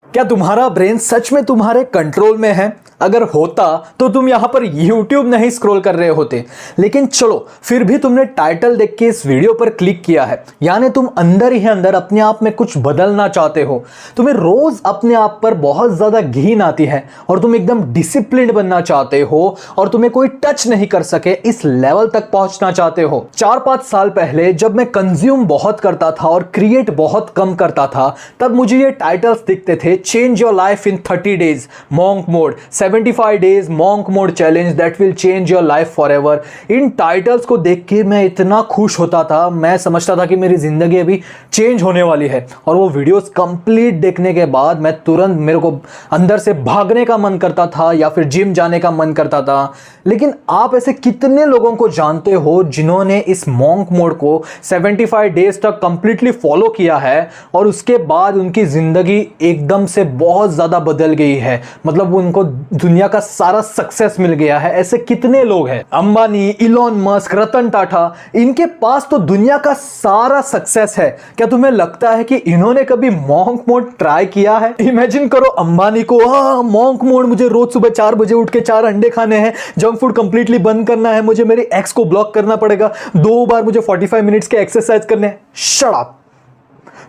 क्या तुम्हारा ब्रेन सच में तुम्हारे कंट्रोल में है? अगर होता तो तुम यहां पर YouTube नहीं स्क्रॉल कर रहे होते। लेकिन चलो, फिर भी तुमने टाइटल देख के इस वीडियो पर क्लिक किया है, यानी तुम अंदर ही अंदर अपने आप में कुछ बदलना चाहते हो। तुम्हें रोज अपने आप पर बहुत ज्यादा घिन आती है और तुम एकदम डिसिप्लिन्ड बनना चाहते हो और तुम्हें कोई टच नहीं कर सके, इस लेवल तक पहुंचना चाहते हो। 4-5 साल पहले जब मैं कंज्यूम बहुत करता था और क्रिएट बहुत कम करता था, तब मुझे ये टाइटल्स दिखते थे, change your life in 30 days, monk mode, 75 days monk mode challenge that will change your life forever. In titles को देख के मैं इतना खुश होता था, मैं समझता था कि मेरी जिंदगी अभी चेंज होने वाली है। और वो वीडियोस कंप्लीट देखने के बाद मैं तुरंत, मेरे को अंदर से भागने का मन करता था या फिर जिम जाने का मन करता था। लेकिन आप ऐसे कितने लोगों को जानते हो जिन्होंने इस मॉन्क मोड को 75 डेज तक कंप्लीटली फॉलो किया है और उसके बाद उनकी जिंदगी एकदम से बहुत ज्यादा बदल गई है? मतलब उनको दुनिया का सारा सक्सेस मिल गया है। ऐसे कितने लोग हैं? अंबानी, इलॉन मस्क, रतन टाटा, इनके पास तो दुनिया का सारा सक्सेस है। क्या तुम्हें लगता है कि इन्होंने कभी मॉन्क मोड ट्राई किया है? इमेजिन करो अंबानी को, मॉन्क मोड, मुझे रोज सुबह 4 बजे उठ के 4 अंडे खाने हैं, जंक फूड कंप्लीटली बंद करना है, मुझे मेरे एक्स को ब्लॉक करना पड़ेगा, 2 बार मुझे 45 मिनट्स के एक्सरसाइज करने हैं। Shut up!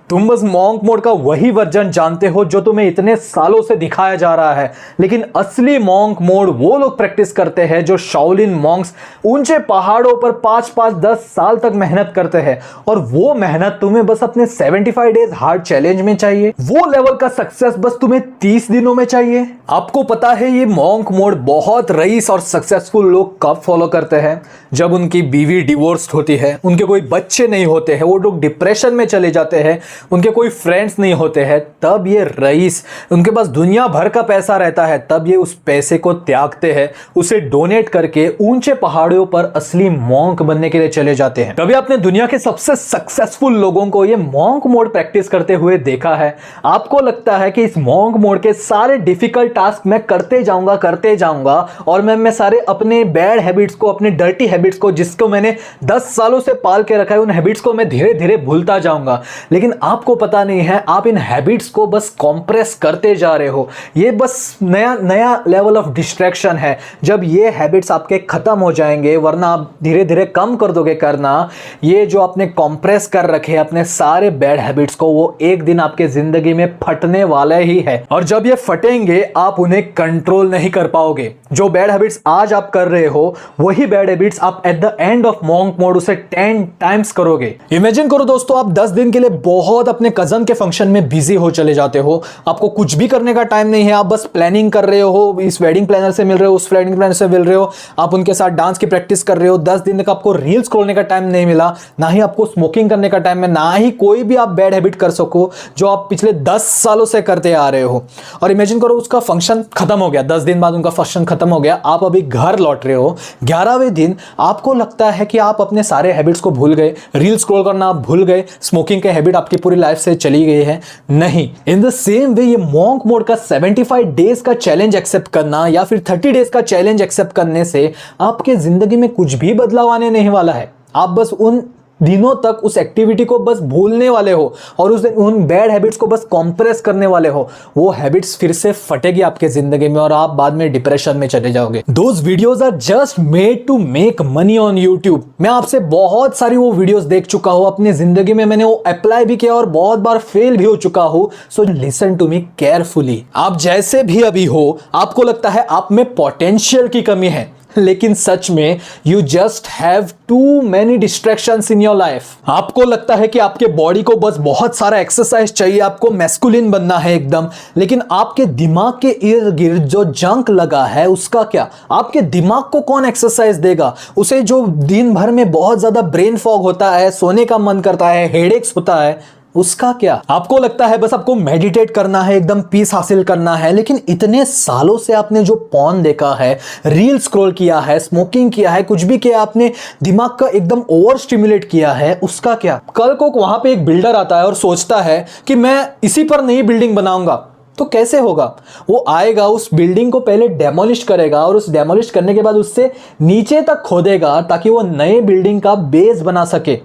तुम बस मॉन्क मोड का वही वर्जन जानते हो जो तुम्हें इतने सालों से दिखाया जा रहा है। लेकिन असली मॉन्क मोड वो लोग प्रैक्टिस करते हैं जो शाओलिन मॉन्क्स ऊंचे पहाड़ों पर 5-5-10 साल तक मेहनत करते हैं। और वो मेहनत तुम्हें बस अपने 75 डेज हार्ड चैलेंज में चाहिए। वो लेवल का सक्सेस बस तुम्हें 30 दिनों में चाहिए। आपको पता है ये मॉन्क मोड बहुत रईस और सक्सेसफुल लोग कब फॉलो करते हैं? जब उनकी बीवी डिवोर्स्ड होती है, उनके कोई बच्चे नहीं होते हैं, वो लोग डिप्रेशन में चले जाते हैं, उनके कोई फ्रेंड्स नहीं होते हैं, तब ये रईस, उनके पास दुनिया भर का पैसा रहता है, तब ये उस पैसे को त्यागते हैं, उसे डोनेट करके ऊंचे पहाड़ों पर असली मॉन्क बनने के लिए चले जाते हैं। कभी आपने दुनिया के सबसे सक्सेसफुल लोगों को ये मॉन्क मोड प्रैक्टिस करते हुए देखा है? आपको लगता है कि इस मॉन्क मोड के सारे डिफिकल्ट टास्क मैं करते जाऊंगा और मैं सारे अपने बैड हैबिट्स को, अपने डर्टी हैबिट्स को, जिसको मैंने 10 सालों से पाल के रखा है, उन हैबिट्स को मैं धीरे धीरे भूलता जाऊंगा। लेकिन आपको पता नहीं है, आप इन हैबिट्स को बस कॉम्प्रेस करते जा रहे हो। ये बस नया लेवल ऑफ डिस्ट्रैक्शन है। जब ये हैबिट्स आपके खत्म हो जाएंगे, वरना आप धीरे धीरे कम कर दोगे करना, ये जो आपने कॉम्प्रेस कर रखे अपने सारे बैड हैबिट्स को, वो एक दिन आपके जिंदगी में फटने वाले ही है। और जब ये फटेंगे, आप उन्हें कंट्रोल नहीं कर पाओगे। जो बैड हैबिट्स आज आप कर रहे हो, वही बैड हैबिट्स आप at the end of monk mode उसे 10 टाइम्स करोगे। इमेजिन करो दोस्तों, आप 10 दिन के लिए बहुत अपने कजन के फंक्शन में बिजी हो चले जाते हो। आपको कुछ भी करने का टाइम नहीं है, आप बस प्लानिंग कर रहे हो, इस वेडिंग प्लानर से मिल रहे हो, उस वेडिंग प्लानर से मिल रहे हो, आप उनके साथ डांस की प्रैक्टिस कर रहे हो। 10 दिन तक आपको रील्स खोलने का टाइम नहीं मिला, ना ही आपको स्मोकिंग करने का टाइम है, ना ही कोई भी आप बैड हैबिट कर सको जो आप पिछले 10 सालों से करते आ रहे हो। और इमेजिन करो उसका फंक्शन खत्म हो गया, 10 दिन बाद उनका फंक्शन खत्म हो गया, आप अभी घर लौट रहे हो। 11वें दिन आपको लगता है कि आप अपने सारे हैबिट्स को भूल गए, रील्स स्क्रॉल करना आप भूल गए, स्मोकिंग के हैबिट आपकी पूरी लाइफ से चली गई है। नहीं, इन द सेम वे ये मॉन्क मोड का 75 डेज का चैलेंज एक्सेप्ट करना या फिर 30 डेज का चैलेंज एक्सेप्ट करने से आपके जिंदगी में कुछ भी बदलाव आने नहीं वाला है। आप बस उन दिनों तक उस एक्टिविटी को बस भूलने वाले हो और उन बैड हैबिट्स को बस कॉम्प्रेस करने वाले हो। वो हैबिट्स फिर से फटेगी आपके जिंदगी में और आप बाद में डिप्रेशन में चले जाओगे। Those videos are just made to make money on YouTube. मैं आपसे बहुत सारी वो वीडियोस देख चुका हूं, अपनी जिंदगी में मैंने वो अप्लाई भी किया और बहुत बार फेल भी हो चुका हूं। So listen to me carefully. आप जैसे भी अभी हो, आपको लगता है आप में पोटेंशियल की कमी है, लेकिन सच में you just have too many distractions in your life. आपको लगता है कि आपके बॉडी को बस बहुत सारा एक्सरसाइज चाहिए, आपको मैस्कुलिन बनना है एकदम, लेकिन आपके दिमाग के इर्द गिर्द जो जंक लगा है उसका क्या? आपके दिमाग को कौन एक्सरसाइज देगा? उसे जो दिन भर में बहुत ज्यादा ब्रेन फॉग होता है, सोने का मन करता है, हेडेक्स होता है, उसका क्या? आपको लगता है बस आपको मेडिटेट करना है, एकदम पीस हासिल करना है, लेकिन इतने सालों से आपने जो पॉर्न देखा है, रील स्क्रॉल किया है, स्मोकिंग किया है, कुछ भी किया, आपने दिमाग का एकदम ओवर स्टिमुलेट किया है, उसका क्या? कल को वहां पे एक बिल्डर आता है और सोचता है कि मैं इसी पर नई बिल्डिंग बनाऊंगा, तो कैसे होगा? वो आएगा, उस बिल्डिंग को पहले डेमोलिश करेगा और उस डेमोलिश करने के बाद उससे नीचे तक खोदेगा ताकि वो नए बिल्डिंग का बेस बना सके।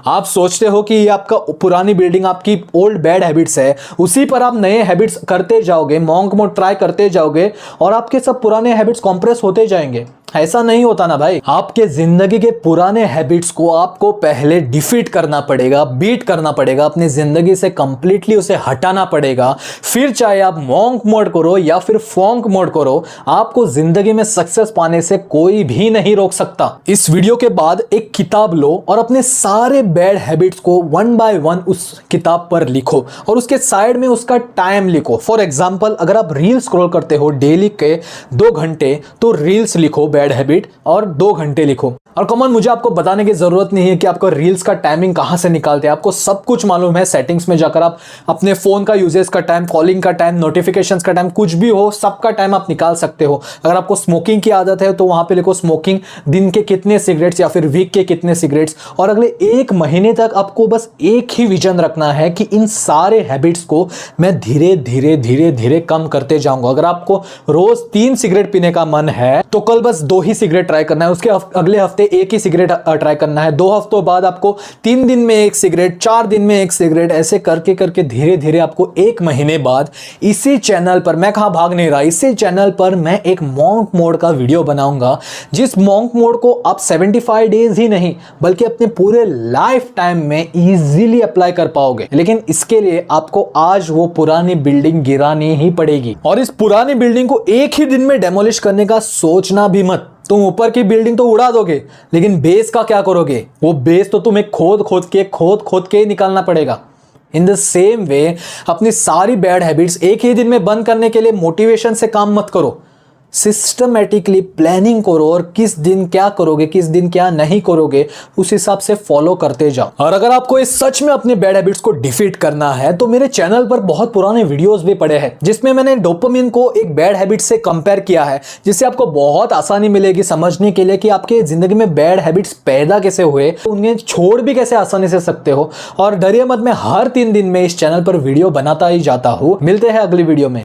आप सोचते हो कि ये आपका पुरानी बिल्डिंग आपकी ओल्ड बैड हैबिट्स है, उसी पर आप नए हैबिट्स करते जाओगे, मॉन्क मोड ट्राई करते जाओगे और आपके सब पुराने हैबिट्स कॉम्प्रेस होते जाएंगे। ऐसा नहीं होता ना भाई। आपके जिंदगी के पुराने हैबिट्स को आपको पहले डिफीट करना पड़ेगा, बीट करना पड़ेगा, अपनी जिंदगी से कंप्लीटली उसे हटाना पड़ेगा। फिर चाहे आप मॉन्क मोड करो या फिर फॉन्क मोड करो, आपको जिंदगी में सक्सेस पाने से कोई भी नहीं रोक सकता। इस वीडियो के बाद एक किताब लो और अपने सारे बैड हैबिट्स को वन बाय वन उस किताब पर लिखो और उसके साइड में उसका टाइम लिखो। फॉर एग्जाम्पल, अगर आप रील स्क्रॉल करते हो डेली के 2 घंटे, तो रील्स लिखो बैड हैबिट और 2 घंटे लिखो। और कॉमन, मुझे आपको बताने की जरूरत नहीं है कि आपको रील्स का टाइमिंग कहां से निकालते हैं, आपको सब कुछ मालूम है। सेटिंग्स में जाकर आप अपने फोन का यूजेस का टाइम, कॉलिंग का टाइम, नोटिफिकेशंस का टाइम, कुछ भी हो सबका टाइम आप निकाल सकते हो। अगर आपको स्मोकिंग की आदत है तो वहां पे लिखो स्मोकिंग, दिन के कितने सिगरेट्स या फिर वीक के कितने सिगरेट्स, और अगले 1 महीने तक आपको बस एक ही विजन रखना है कि इन सारे हैबिट्स को मैं धीरे धीरे धीरे धीरे कम करते जाऊंगा। अगर आपको रोज 3 सिगरेट पीने का मन है तो कल बस 2 ही सिगरेट ट्राई करना है, उसके अगले हफ्ते 1 ही सिगरेट ट्राई करना है, 2 हफ्तों बाद आपको 3 दिन में 1 सिगरेट, 4 दिन में 1 सिगरेट, ऐसे करके करके धीरे धीरे आपको 1 महीने बाद इसी चैनल पर, मैं कहां भाग नहीं रहा, इसी चैनल पर मैं एक मॉन्क मोड का वीडियो बनाऊंगा, जिस मॉन्क मोड को आप 75 डेज ही नहीं बल्कि अपने पूरे लाइफ टाइम में इजीली अप्लाई कर पाओगे। लेकिन इसके लिए आपको आज वो पुरानी बिल्डिंग गिरानी ही पड़ेगी। और इस पुरानी बिल्डिंग को एक ही दिन में डेमोलिश करने का सोचना भी मत। तुम ऊपर की बिल्डिंग तो उड़ा दोगे, लेकिन बेस का क्या करोगे? वो बेस तो तुम्हें खोद खोद के निकालना पड़ेगा। इन द सेम वे, अपनी सारी बैड हैबिट्स एक ही दिन में बंद करने के लिए मोटिवेशन से काम मत करो, सिस्टमेटिकली प्लानिंग करो और किस दिन क्या करोगे, किस दिन क्या नहीं करोगे, उस हिसाब से फॉलो करते जाओ। और अगर आपको इस सच में अपने बैड हैबिट्स को डिफीट करना है तो मेरे चैनल पर बहुत पुराने वीडियोस भी पड़े हैं, जिसमें मैंने डोपामिन को एक बैड हैबिट से कंपेयर किया है, जिससे आपको बहुत आसानी मिलेगी समझने के लिए कि आपके जिंदगी में बैड हैबिट्स पैदा कैसे हुए, उन्हें छोड़ भी कैसे आसानी से सकते हो। और डरिए मत, मैं हर 3 दिन में इस चैनल पर वीडियो बनाता ही जाता हूं। मिलते हैं अगली वीडियो में।